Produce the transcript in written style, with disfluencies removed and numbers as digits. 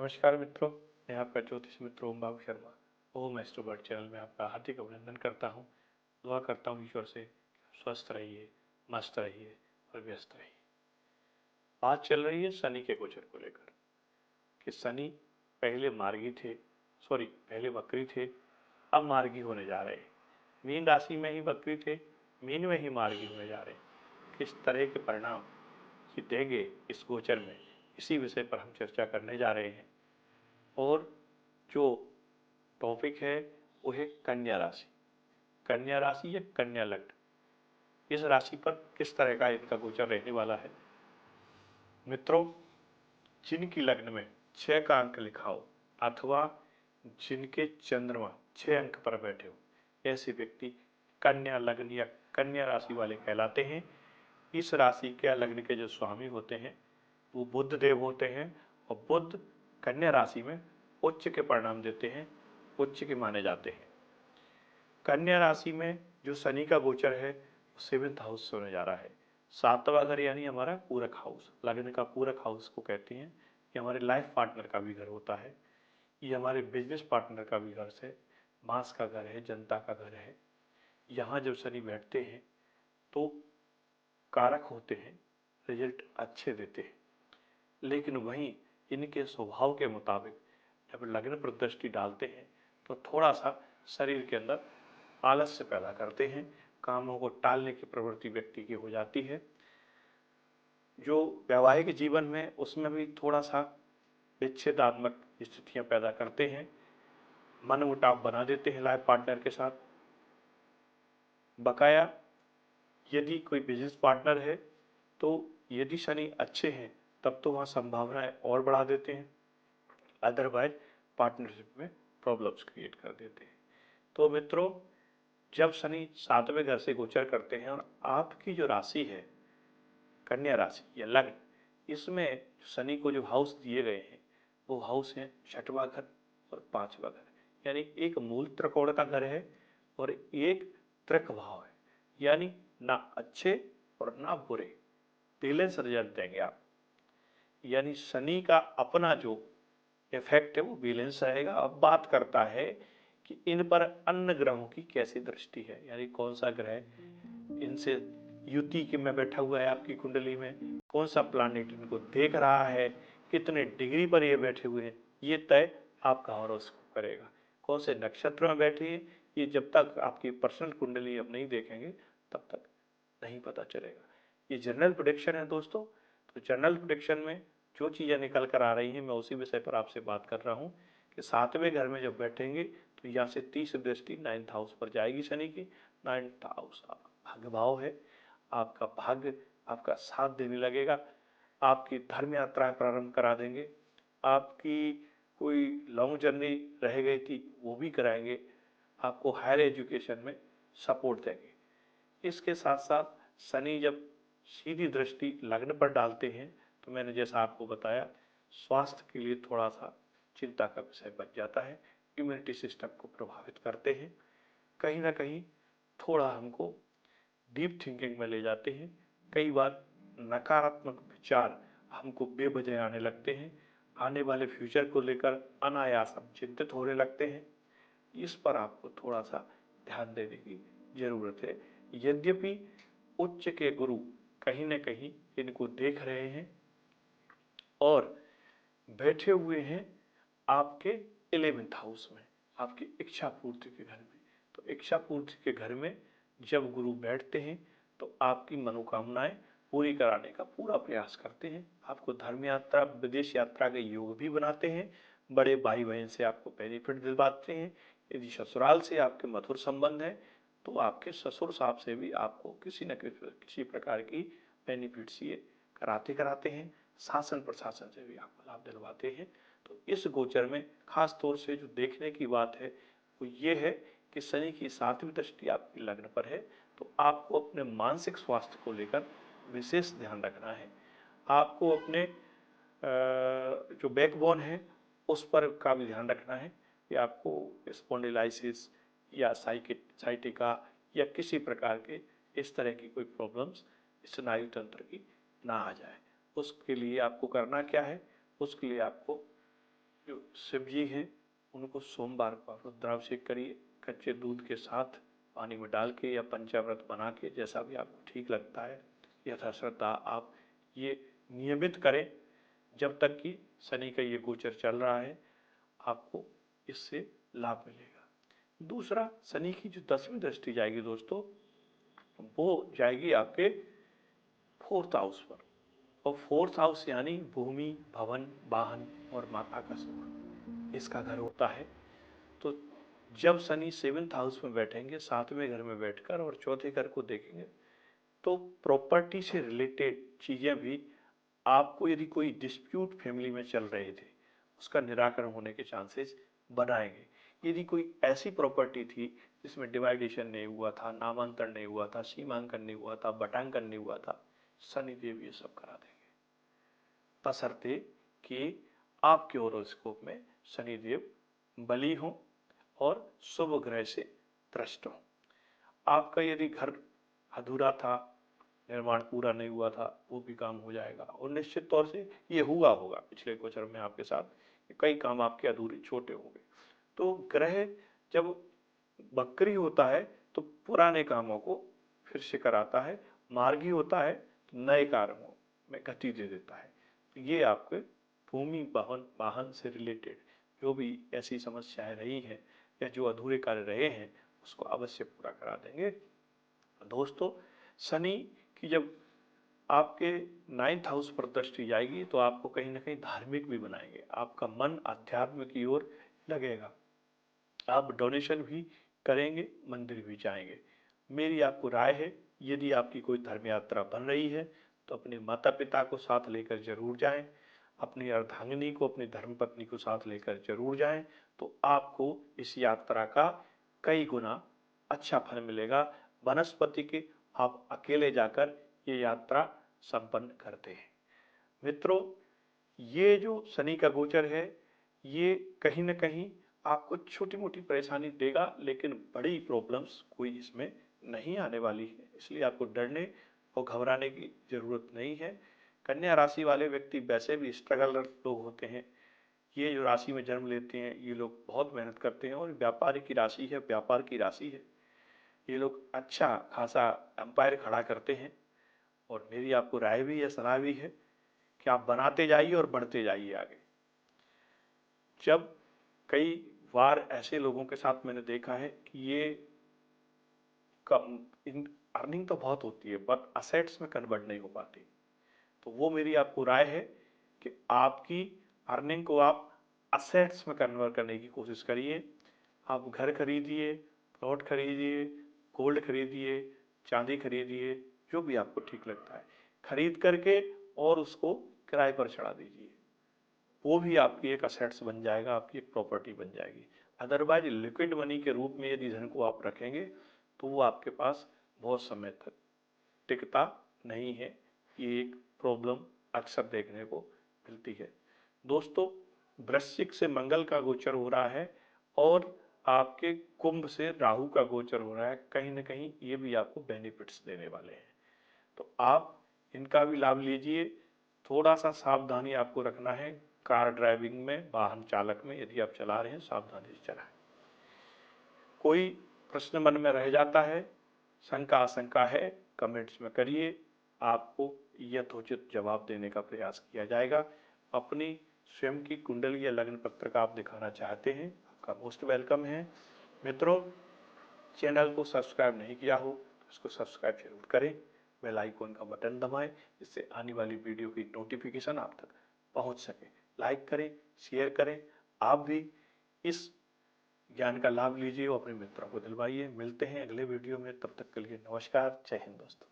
नमस्कार मित्रों, मैं आपका ज्योतिष मित्र ओम बाबू शर्मा ओम एस्ट्रोबर्ड चैनल में आपका हार्दिक अभिनंदन करता हूं। दुआ करता हूं ईश्वर से स्वस्थ रहिए, मस्त रहिए और व्यस्त रहिए। बात चल रही है शनि के गोचर को लेकर कि शनि पहले मार्गी थे, पहले वक्री थे, अब मार्गी होने जा रहे हैं। मीन राशि में ही वक्री थे, मीन में ही मार्गी होने जा रहे हैं। किस तरह के परिणाम ये देंगे इस गोचर में, इसी विषय पर हम चर्चा करने जा रहे हैं। और जो टॉपिक है वो है कन्या राशि। कन्या राशि या कन्या लग्न, इस राशि पर किस तरह का इनका गोचर रहने वाला है। मित्रों, जिनकी लग्न में 6 का अंक लिखा हो अथवा जिनके चंद्रमा 6 अंक पर बैठे हो, ऐसे व्यक्ति कन्या लग्न या कन्या राशि वाले कहलाते हैं। इस राशि के लग्न के जो स्वामी होते हैं वो बुध देव होते हैं और बुध कन्या राशि में उच्च के परिणाम देते हैं, उच्च के माने जाते हैं। कन्या राशि में जो शनि का गोचर है वो 7th हाउस होने जा रहा है। 7वां घर यानी हमारा पूरक हाउस, लग्न का पूरक हाउस को कहते हैं। ये हमारे लाइफ पार्टनर का भी घर होता है, ये हमारे बिजनेस पार्टनर का भी घर है, मास का घर है, जनता का घर है। यहाँ जब शनि बैठते हैं तो कारक होते हैं, रिजल्ट अच्छे देते हैं। लेकिन वहीं इनके स्वभाव के मुताबिक जब लग्न पर दृष्टि डालते हैं तो थोड़ा सा शरीर के अंदर आलस्य पैदा करते हैं, कामों को टालने की प्रवृत्ति व्यक्ति की हो जाती है। जो वैवाहिक जीवन में उसमें भी थोड़ा सा विच्छेदात्मक स्थितियां पैदा करते हैं, मनमुटाव बना देते हैं लाइफ पार्टनर के साथ। बकाया यदि कोई बिजनेस पार्टनर है तो यदि शनि अच्छे हैं तब तो वहाँ संभावनाएं और बढ़ा देते हैं, अदरवाइज पार्टनरशिप में प्रॉब्लम्स क्रिएट कर देते हैं। तो मित्रों, जब शनि 7वें घर से गोचर करते हैं और आपकी जो राशि है कन्या राशि या लग्न, इसमें शनि को जो हाउस दिए गए हैं वो हाउस है 6वां घर और 5वां घर, यानी एक मूल त्रिकोण का घर है और एक त्रिक भाव है, यानी ना अच्छे और ना बुरे, बैलेंस रिजल्ट देंगे आप। यानी शनि का अपना जो इफेक्ट है वो बैलेंस रहेगा। अब बात करता है कि इन पर अन्य ग्रहों की कैसी दृष्टि है, यानी कौन सा ग्रह इनसे युति के में बैठा हुआ है आपकी कुंडली में, कौन सा प्लानिट इनको देख रहा है, कितने डिग्री पर ये बैठे हुए हैं, ये तय आपका हॉरोस्कोप करेगा। कौन से नक्षत्र में बैठे हैं ये जब तक आपकी पर्सनल कुंडली अब नहीं देखेंगे तब तक नहीं पता चलेगा। ये जनरल प्रेडिक्शन है दोस्तों। तो जनरल प्रेडिक्शन में जो चीज़ें निकल कर आ रही हैं मैं उसी विषय पर आपसे बात कर रहा हूँ कि 7वें घर में जब बैठेंगे तो यहाँ से 30 दृष्टि 9th हाउस पर जाएगी शनि की। 9th हाउस भाग्य भाव है, आपका भाग्य आपका साथ देने लगेगा, आपकी धर्म यात्रा प्रारंभ करा देंगे, आपकी कोई लॉन्ग जर्नी रह गई थी वो भी कराएंगे, आपको हायर एजुकेशन में सपोर्ट देंगे। इसके साथ साथ शनि जब सीधी दृष्टि लग्न पर डालते हैं तो मैंने जैसा आपको बताया स्वास्थ्य के लिए थोड़ा सा चिंता का विषय बन जाता है, इम्यूनिटी सिस्टम को प्रभावित करते हैं, कहीं ना कहीं थोड़ा हमको डीप थिंकिंग में ले जाते हैं। कई बार नकारात्मक विचार हमको बेवजह आने लगते हैं, आने वाले फ्यूचर को लेकर अनायास हम चिंतित होने लगते हैं। इस पर आपको थोड़ा सा ध्यान देने की जरूरत है। यद्यपि उच्च के गुरु कहीं न कहीं इनको देख रहे हैं और बैठे हुए हैं आपके 11th हाउस में, आपकी इच्छा पूर्ति के घर में। तो इच्छा पूर्ति के घर में जब गुरु बैठते हैं तो आपकी मनोकामनाएं पूरी कराने का पूरा प्रयास करते हैं, आपको धर्म यात्रा विदेश यात्रा के योग भी बनाते हैं, बड़े भाई बहन से आपको बेनिफिट दिलवाते हैं। यदि ससुराल से आपके मधुर संबंध है तो आपके ससुर साहब से भी आपको किसी न किसी प्रकार की बेनिफिट्स ये कराते हैं, शासन प्रशासन से भी आपको लाभ दिलवाते हैं। तो इस गोचर में खास तौर से जो देखने की बात है वो ये है कि शनि की 7वीं दृष्टि आपकी लग्न पर है, तो आपको अपने मानसिक स्वास्थ्य को लेकर विशेष ध्यान रखना है। आपको अपने जो बैकबोन है उस पर का भी ध्यान रखना है कि आपको स्पॉन्डिलाइसिस या साइटिका या किसी प्रकार के इस तरह की कोई प्रॉब्लम्स स्नायु तंत्र की ना आ जाए। उसके लिए आपको करना क्या है, उसके लिए आपको जो शिव जी हैं उनको सोमवार को आप रुद्राभिषेक करिए, कच्चे दूध के साथ पानी में डाल के या पंचामृत बना के, जैसा भी आपको ठीक लगता है यथाश्रद्धा आप ये नियमित करें जब तक कि शनि का ये गोचर चल रहा है, आपको इससे लाभ मिलेगा। दूसरा, शनि की जो 10वीं दृष्टि जाएगी दोस्तों, वो जाएगी आपके 4th हाउस पर, और 4th हाउस यानी भूमि, भवन, वाहन और माता का सुख, इसका घर होता है। तो जब शनि 7th हाउस में बैठेंगे, 7वें घर में बैठकर, और चौथे घर को देखेंगे, तो प्रॉपर्टी से रिलेटेड चीजें भी आपको, यदि कोई डिस्प्यूट फैमिली में चल रहे थे, उसका निराकरण होने के चांसेस बनाएंगे। यदि कोई ऐसी प्रॉपर्टी थी जिसमें डिवाइडेशन नहीं हुआ था, नामांतरण नहीं हुआ था, सीमांकन नहीं हुआ था, बटांकन नहीं हुआ था, शनिदेव ये सब करा देंगे, बशर्ते कि आपके होरोस्कोप में शनिदेव बली हों और शुभ ग्रह से दृष्ट हों। आपका यदि घर अधूरा था, निर्माण पूरा नहीं हुआ था, वो भी काम हो जाएगा, और निश्चित तौर से ये हुआ होगा पिछले गोचर में आपके साथ, कई काम आपके अधूरे छोटे होंगे। तो ग्रह जब वक्री होता है तो पुराने कामों को फिर से कराता है, मार्गी होता है तो नए कार्यों में गति दे देता है। तो ये आपके भूमि, भवन, वाहन से रिलेटेड जो भी ऐसी समस्याएं रही हैं या जो अधूरे कार्य रहे हैं, उसको अवश्य पूरा करा देंगे। दोस्तों, शनि की जब आपके 9th हाउस पर दृष्टि जाएगी तो आपको कहीं ना कहीं धार्मिक भी बनाएंगे, आपका मन अध्यात्म की ओर लगेगा, आप डोनेशन भी करेंगे, मंदिर भी जाएंगे। मेरी आपको राय है, यदि आपकी कोई धर्म यात्रा बन रही है तो अपने माता पिता को साथ लेकर जरूर जाएं, अपनी अर्धांगिनी को, अपनी धर्मपत्नी को साथ लेकर जरूर जाएं, तो आपको इस यात्रा का कई गुना अच्छा फल मिलेगा। वनस्पति के आप अकेले जाकर ये यात्रा संपन्न करते हैं। मित्रों, ये जो शनि का गोचर है, ये कहीं ना कहीं आपको छोटी मोटी परेशानी देगा, लेकिन बड़ी प्रॉब्लम्स कोई इसमें नहीं आने वाली है, इसलिए आपको डरने और घबराने की जरूरत नहीं है। कन्या राशि वाले व्यक्ति वैसे भी स्ट्रगलर लोग होते हैं, ये जो राशि में जन्म लेते हैं ये लोग बहुत मेहनत करते हैं, और व्यापार की राशि है, व्यापार की राशि है, ये लोग अच्छा खासा एम्पायर खड़ा करते हैं। और मेरी आपको राय भी है, सलाह भी है कि आप बनाते जाइए और बढ़ते जाइए आगे। जब कई बार ऐसे लोगों के साथ मैंने देखा है कि ये कम इन अर्निंग तो बहुत होती है बट असेट्स में कन्वर्ट नहीं हो पाती, तो वो मेरी आपको राय है कि आपकी अर्निंग को आप असेट्स में कन्वर्ट करने की कोशिश करिए। आप घर खरीदिए, प्लॉट खरीदिए, गोल्ड खरीदिए, चांदी खरीदिए, जो भी आपको ठीक लगता है खरीद करके और उसको किराए पर चढ़ा दीजिए, वो भी आपकी एक असेट्स बन जाएगा, आपकी एक प्रॉपर्टी बन जाएगी। अदरवाइज लिक्विड मनी के रूप में यदि धन को आप रखेंगे तो वो आपके पास बहुत समय तक टिकता नहीं है, ये एक प्रॉब्लम अक्सर देखने को मिलती है। दोस्तों, वृश्चिक से मंगल का गोचर हो रहा है और आपके कुंभ से राहु का गोचर हो रहा है, कहीं ना कहीं ये भी आपको बेनिफिट्स देने वाले हैं, तो आप इनका भी लाभ लीजिए। थोड़ा सा सावधानी आपको रखना है कार ड्राइविंग में, वाहन चालक में, यदि आप चला रहे हैं सावधानी से चलाएं। कोई प्रश्न मन में रह जाता है, शंका आशंका है, कमेंट्स में करिए, आपको यथोचित जवाब देने का प्रयास किया जाएगा। अपनी स्वयं की कुंडली या लग्न पत्र का आप दिखाना चाहते हैं, आपका मोस्ट वेलकम है। मित्रों, चैनल को सब्सक्राइब नहीं किया हो तो इसको सब्सक्राइब जरूर करें, बेल आइकॉन का बटन दबाएं, जिससे आने वाली वीडियो की नोटिफिकेशन आप तक पहुंच सके। लाइक करें, शेयर करें, आप भी इस ज्ञान का लाभ लीजिए और अपने मित्रों को दिलवाइए। मिलते हैं अगले वीडियो में, तब तक के लिए नमस्कार, जय हिंद दोस्तों।